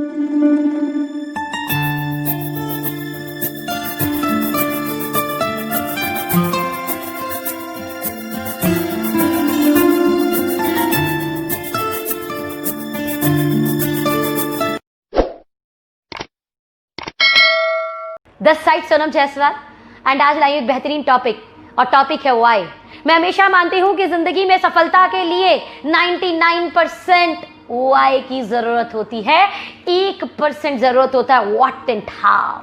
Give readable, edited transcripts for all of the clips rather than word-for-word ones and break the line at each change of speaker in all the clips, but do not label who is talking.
This side Sonam Jaiswal and आज लाई एक बेहतरीन टॉपिक और टॉपिक है वाई। मैं हमेशा मानती हूं कि जिंदगी में सफलता के लिए 99% वाई की जरूरत होती है, 1% जरूरत होता है व्हाट एंड हाउ,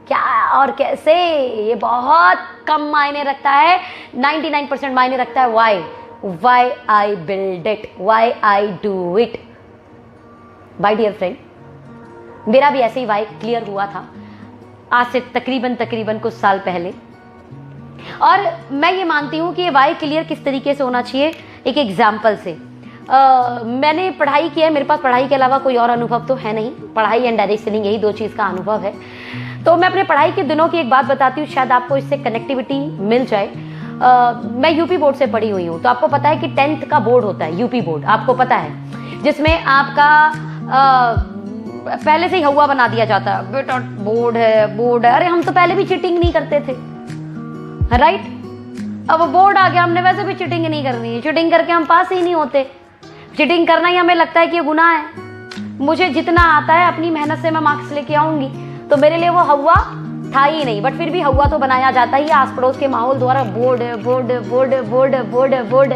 क्या और कैसे। ये बहुत कम मायने रखता है, 99% मायने रखता है why I build it, why I do it. My dear friend, मेरा भी ऐसे ही वाई क्लियर हुआ था आज से तकरीबन कुछ साल पहले, और मैं ये मानती हूँ कि ये वाई क्लियर किस तरीके से होना चाहिए। एक एग्जाम्पल से मैंने पढ़ाई किया है, मेरे पास पढ़ाई के अलावा कोई और अनुभव तो है नहीं, पढ़ाई एंड डायरेक्ट सेलिंग यही दो चीज़ का अनुभव है। तो मैं अपने पढ़ाई के दिनों की एक बात बताती हूँ, शायद आपको इससे कनेक्टिविटी मिल जाए। मैं यूपी बोर्ड से पढ़ी हुई हूँ, तो आपको पता है कि 10th का बोर्ड होता है यूपी बोर्ड, आपको पता है, जिसमें आपका पहले से ही हवा बना दिया जाता है, बेटा बोर्ड है। अरे हम तो पहले भी चीटिंग नहीं करते थे, राइट? अब बोर्ड आ गया, हमने वैसे भी चीटिंग नहीं करनी है, चीटिंग करके हम पास ही नहीं होते। चीटिंग करना ही हमें लगता है कि ये गुनाह है। मुझे जितना आता है अपनी मेहनत से मैं मार्क्स लेके आऊंगी, तो मेरे लिए वो हवा था ही नहीं, बट फिर भी हवा तो बनाया जाता ही आस पड़ोस के माहौल द्वारा, board board board board board board.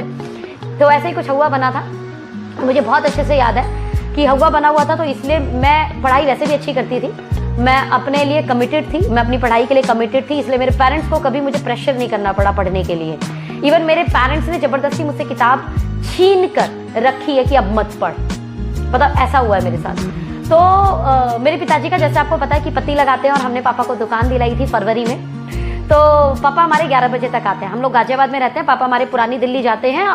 तो ऐसे ही कुछ हवा बना था, मुझे बहुत अच्छे से याद है कि हवा बना हुआ था। तो इसलिए मैं पढ़ाई वैसे भी अच्छी करती थी, मैं अपने लिए कमिटेड थी, मैं अपनी पढ़ाई के लिए कमिटेड थी, इसलिए मेरे पेरेंट्स को कभी मुझे प्रेशर नहीं करना पड़ा पढ़ने के लिए। इवन मेरे पेरेंट्स ने ज़बरदस्ती मुझसे किताब छीन कर रखी है कि अब मत पढ़, पता ऐसा हुआ है मेरे साथ। तो मेरे पिताजी का, जैसे आपको पता है कि पत्ती लगाते हैं, और हमने पापा को दुकान दिलाई थी फरवरी में। तो पापा हमारे 11 बजे तक आते हैं, हम लोग गाजियाबाद में रहते हैं, पापा हमारे पुरानी दिल्ली जाते हैं,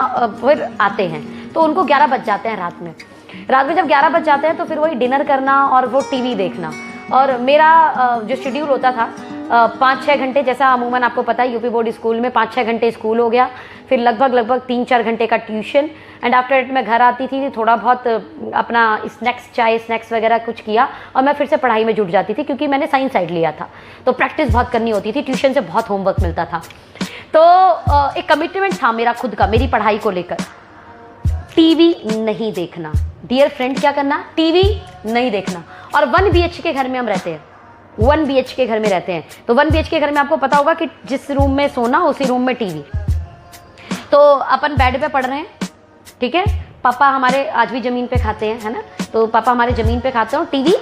फिर आते हैं, तो उनको 11 बज जाते हैं रात में। जब 11 बज जाते हैं तो फिर वही डिनर करना और वो टीवी देखना। और मेरा जो शेड्यूल होता था 5-6 घंटे, जैसा अमूमन आपको पता है यूपी बोर्ड स्कूल में 5-6 घंटे स्कूल हो गया, फिर लगभग 3-4 घंटे का ट्यूशन, एंड आफ्टर इट मैं घर आती थी, थोड़ा बहुत अपना चाय स्नैक्स वगैरह कुछ किया, और मैं फिर से पढ़ाई में जुट जाती थी, क्योंकि मैंने साइंस साइड लिया था, तो प्रैक्टिस बहुत करनी होती थी, ट्यूशन से बहुत होमवर्क मिलता था। तो एक कमिटमेंट था मेरा खुद का, मेरी पढ़ाई को लेकर, टीवी नहीं देखना। डियर फ्रेंड, क्या करना? टीवी नहीं देखना। और 1 BH के घर में हम रहते हैं, 1 BH के घर में रहते हैं। तो 1 BH के घर में आपको पता होगा कि जिस रूम में सोना उसी रूम में टीवी। तो अपन बेड पे पढ़ रहे हैं, ठीक है, पापा हमारे आज भी जमीन पे खाते हैं, है ना, तो पापा हमारे जमीन पे खाते हैं और टीवी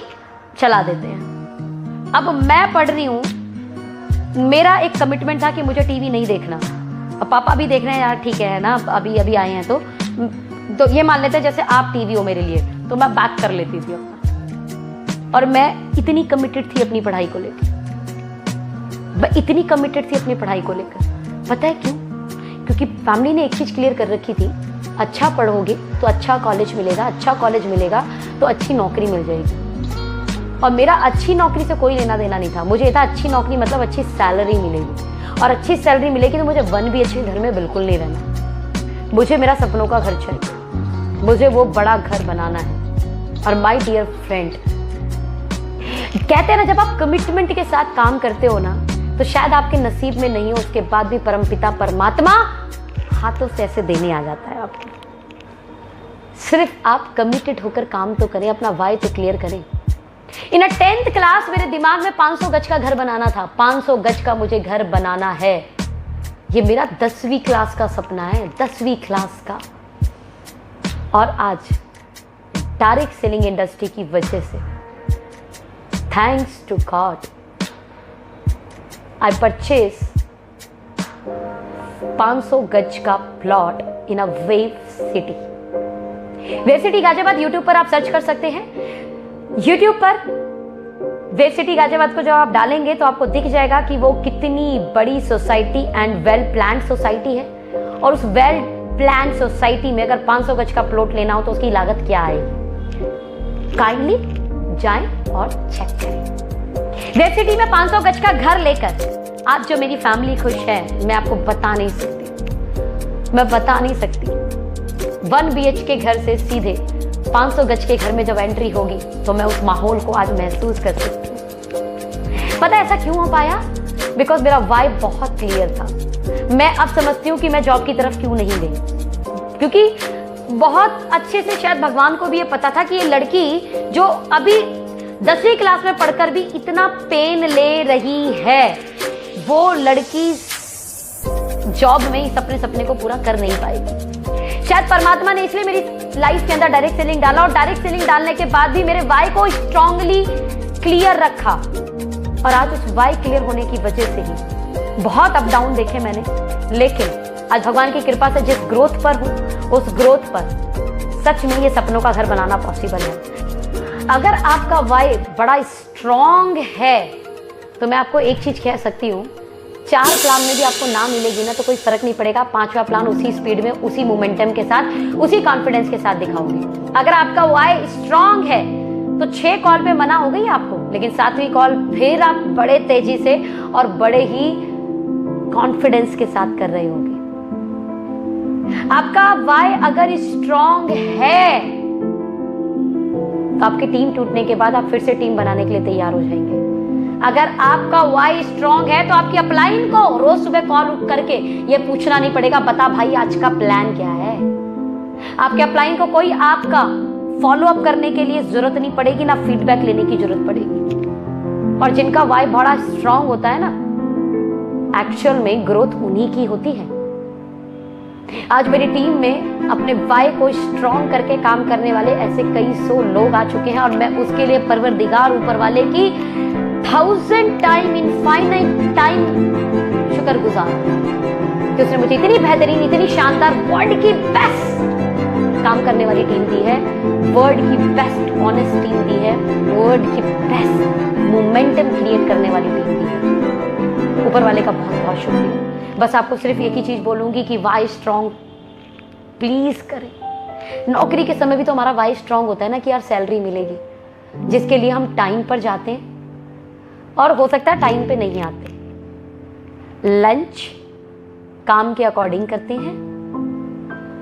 चला देते हैं। अब मैं पढ़ रही हूँ, मेरा एक कमिटमेंट था कि मुझे टीवी नहीं देखना। अब पापा भी देख रहे हैं, यार ठीक है ना, अभी आए हैं, तो ये मान लेते हैं जैसे आप टीवी हो मेरे लिए, तो मैं बैक कर लेती थी अपना। और मैं इतनी कमिटेड थी अपनी पढ़ाई को लेकर, मैं इतनी कमिटेड थी अपनी पढ़ाई को लेकर। पता है क्यों? क्योंकि फैमिली ने एक चीज़ क्लियर कर रखी थी, अच्छा पढ़ोगे तो अच्छा कॉलेज मिलेगा, अच्छा कॉलेज मिलेगा तो अच्छी नौकरी मिल जाएगी। और मेरा अच्छी नौकरी से कोई लेना देना नहीं था, मुझे ये था अच्छी नौकरी मतलब अच्छी सैलरी मिलेगी, और अच्छी सैलरी मिलेगी तो मुझे 1 BH घर में बिल्कुल नहीं रहना, मुझे मेरा सपनों का घर चाहिए, मुझे वो बड़ा घर बनाना है। और माय डियर फ्रेंड, कहते हैं ना, जब आप कमिटमेंट के साथ काम करते हो ना, तो शायद आपके नसीब में नहीं हो, उसके बाद भी परमपिता परमात्मा हाथों से ऐसे देने आ जाता है आपको। सिर्फ आप कमिटेड होकर काम तो करें, अपना वाई तो क्लियर करें। इन 10th क्लास मेरे दिमाग में 500 गज का घर बनाना था, 500 गज का मुझे घर बनाना है। ये मेरा 10वीं क्लास का सपना है, 10वीं क्लास का। और आज डायरेक्ट सेलिंग इंडस्ट्री की वजह से, thanks to God, I purchase 500 गज का plot in a wave city. Wave city Ghaziabad YouTube पर आप सर्च कर सकते हैं। यूट्यूब पर वेव सिटी गाजियाबाद को जब आप डालेंगे तो आपको दिख जाएगा कि वो कितनी बड़ी society and well planned society है। और उस वेल प्लान्ड सोसाइटी में अगर 500 गज का प्लॉट लेना हो तो उसकी लागत क्या आएगी, काइंडली जाएं और चेक करें। वेब सिटी में 500 गज का घर लेकर आज जो मेरी फैमिली खुश है, मैं आपको बता नहीं सकती, मैं बता नहीं सकती। 1 BH के घर से सीधे 500 गज के घर में जब एंट्री होगी तो मैं उस माहौल को आज महसूस कर सकती हूँ। पता है ऐसा क्यों हो पाया? बिकॉज मेरा वाइब बहुत क्लियर था। मैं अब समझती हूँ कि मैं जॉब की तरफ क्यों नहीं गई, क्योंकि बहुत अच्छे से शायद भगवान को भी ये पता था कि ये लड़की जो अभी 10वीं क्लास में पढ़कर भी इतना पेन ले रही है, वो लड़की जॉब में इस अपने सपने को पूरा कर नहीं पाएगी। शायद परमात्मा ने इसलिए मेरी लाइफ के अंदर डायरेक्ट सेलिंग डाला, और डायरेक्ट सेलिंग डालने के बाद भी मेरे वाई को स्ट्रांगली क्लियर रखा। और आज उस वाई क्लियर होने की वजह से ही बहुत अप डाउन देखे मैंने, लेकिन आज भगवान की कृपा से जिस ग्रोथ पर हूं, उस ग्रोथ पर सच में ये सपनों का घर बनाना पॉसिबल है। अगर आपका वाई बड़ा स्ट्रांग है तो मैं आपको एक चीज कह सकती हूँ, 4 प्लान में भी आपको ना मिलेगी ना तो कोई फर्क नहीं पड़ेगा, 5वां प्लान उसी स्पीड में, उसी मोमेंटम के साथ, उसी कॉन्फिडेंस के साथ दिखाऊंगी। अगर आपका वाई स्ट्रांग है तो 6 कॉल पे मना हो गई आपको, लेकिन 7वीं कॉल फिर आप बड़े तेजी से और बड़े ही कॉन्फिडेंस के साथ कर रहे होंगे। आपका वाई अगर स्ट्रांग है तो आपकी टीम टूटने के बाद आप फिर से टीम बनाने के लिए तैयार हो जाएंगे। अगर आपका वाई स्ट्रांग है तो आपकी अपलाइन को रोज सुबह कॉल करके ये पूछना नहीं पड़ेगा, बता भाई आज का प्लान क्या है। आपके अपलाइन को कोई आपका फॉलो अप करने के लिए जरूरत नहीं पड़ेगी, ना फीडबैक लेने की जरूरत पड़ेगी। और जिनका वाई बड़ा स्ट्रांग होता है ना, एक्चुअल में ग्रोथ उन्हीं की होती है। आज मेरी टीम में अपने वाई को स्ट्रांग करके काम करने वाले ऐसे कई 100 लोग आ चुके हैं, और मैं उसके लिए परवरदिगार ऊपर वाले की 1000 टाइम इनफाइनाइट टाइम शुक्रगुजार कि उसने मुझे इतनी बेहतरीन, इतनी शानदार, वर्ल्ड की बेस्ट काम करने वाली टीम दी है, वर्ल्ड की बेस्ट ऑनेस्ट टीम दी है, वर्ल्ड की बेस्ट मोमेंटम क्रिएट करने वाली टीम दी है। ऊपर वाले का बहुत बहुत शुक्रिया। बस आपको सिर्फ एक ही चीज बोलूंगी कि वाई स्ट्रांग प्लीज करें। नौकरी के समय भी तो हमारा वाई स्ट्रांग होता है ना कि यार सैलरी मिलेगी, जिसके लिए हम टाइम पर जाते हैं और हो सकता है टाइम पे नहीं आते। लंच काम के अकॉर्डिंग करते हैं,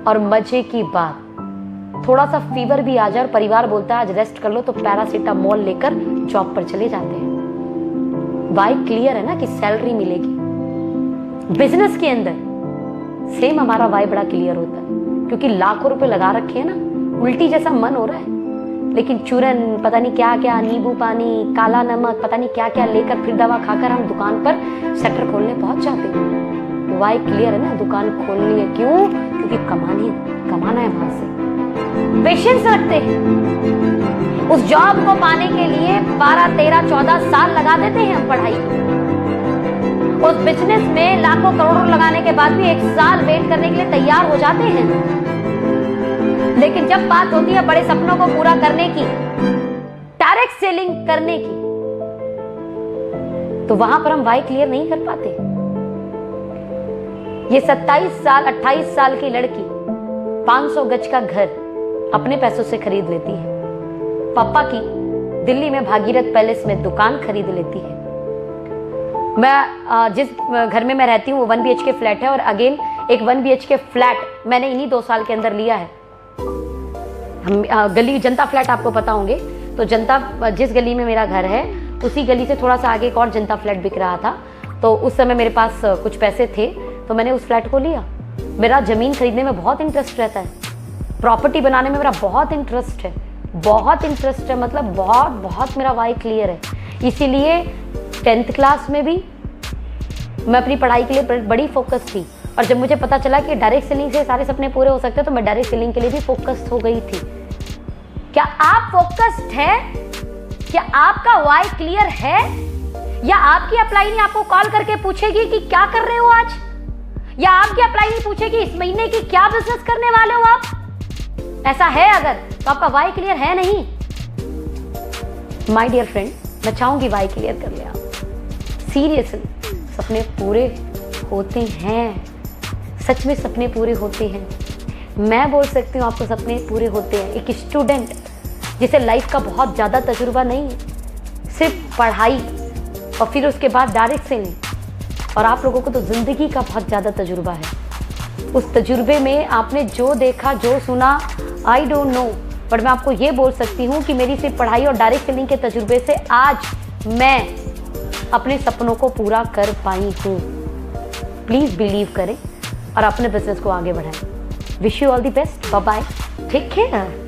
और मजे की बात थोड़ा सा फीवर भी आ जाए और परिवार बोलता है आज रेस्ट कर लो तो पैरासीटामोल लेकर जॉब पर चले जाते हैं। वाई क्लियर है ना कि सैलरी मिलेगी। बिजनेस के अंदर सेम हमारा वाई बड़ा क्लियर होता है, क्योंकि लाखों रुपए लगा रखे हैं ना, उल्टी जैसा मन हो रहा है, लेकिन चूरन, पता नहीं क्या क्या, नींबू पानी, काला नमक, पता नहीं क्या क्या लेकर फिर दवा खाकर हम दुकान पर शटर खोलने पहुंच जाते हैं। वाई क्लियर है ना, दुकान खोलनी है, क्यों? क्योंकि कमाना है वहां से। पेशेंस रखते हैं, उस जॉब को पाने के लिए 12, 13, 14 साल लगा देते हैं हम पढ़ाई। उस बिजनेस में लाखों करोड़ों लगाने के बाद भी 1 साल वेट करने के लिए तैयार हो जाते हैं। लेकिन जब बात होती है बड़े सपनों को पूरा करने की, डायरेक्ट सेलिंग करने की, तो वहां पर हम वाई क्लियर नहीं कर पाते। ये 27 साल 28 साल की लड़की 500 गज का घर अपने पैसों से खरीद लेती है। पापा की दिल्ली में भागीरथ पैलेस में दुकान खरीद लेती है। मैं जिस घर में मैं रहती हूँ वो 1 BHK फ्लैट है, और अगेन एक 1 BHK फ्लैट मैंने इन्हीं 2 साल के अंदर लिया है। हम गली जनता फ्लैट आपको पता होंगे, तो जनता जिस गली में मेरा घर है उसी गली से थोड़ा सा आगे एक और जनता फ्लैट बिक रहा था। तो उस समय मेरे पास कुछ पैसे थे तो मैंने उस फ्लैट को लिया। मेरा जमीन खरीदने में बहुत इंटरेस्ट रहता है, प्रॉपर्टी बनाने में मेरा बहुत इंटरेस्ट है, मतलब बहुत मेरा वाई क्लियर है। इसीलिए 10th क्लास में भी मैं अपनी पढ़ाई के लिए बड़ी फोकस थी, और जब मुझे पता चला कि डायरेक्ट सेलिंग से सारे सपने पूरे हो सकते हैं तो मैं डायरेक्ट सेलिंग के लिए भी फोकस्ड हो गई थी। क्या आप फोकस्ड है? क्या आपका वाई क्लियर है? या आपकी अपलाइन आपको कॉल करके पूछेगी कि क्या कर रहे हो आज, या आपकी अपलाइन पूछेगी इस महीने की क्या बिजनेस करने वाले हो आप? ऐसा है अगर तो आपका वाई क्लियर है नहीं। माय डियर फ्रेंड, मैं चाहूंगी वाई क्लियर कर ले आप। सीरियसली सपने पूरे होते हैं, सच में सपने पूरे होते हैं। मैं बोल सकती हूँ आपको सपने पूरे होते हैं। एक स्टूडेंट जिसे लाइफ का बहुत ज़्यादा तजुर्बा नहीं है, सिर्फ पढ़ाई और फिर उसके बाद डायरेक्ट सेलिंग, और आप लोगों को तो ज़िंदगी का बहुत ज़्यादा तजुर्बा है। उस तजुर्बे में आपने जो देखा, जो सुना, आई डोंट नो, बट मैं आपको ये बोल सकती हूँ कि मेरी सिर्फ पढ़ाई और डायरेक्ट सेलिंग के तजुर्बे से आज मैं अपने सपनों को पूरा कर पाई हूँ। प्लीज़ बिलीव करें और अपने बिजनेस को आगे बढ़ाएं। Wish you all the best. Bye bye, take care.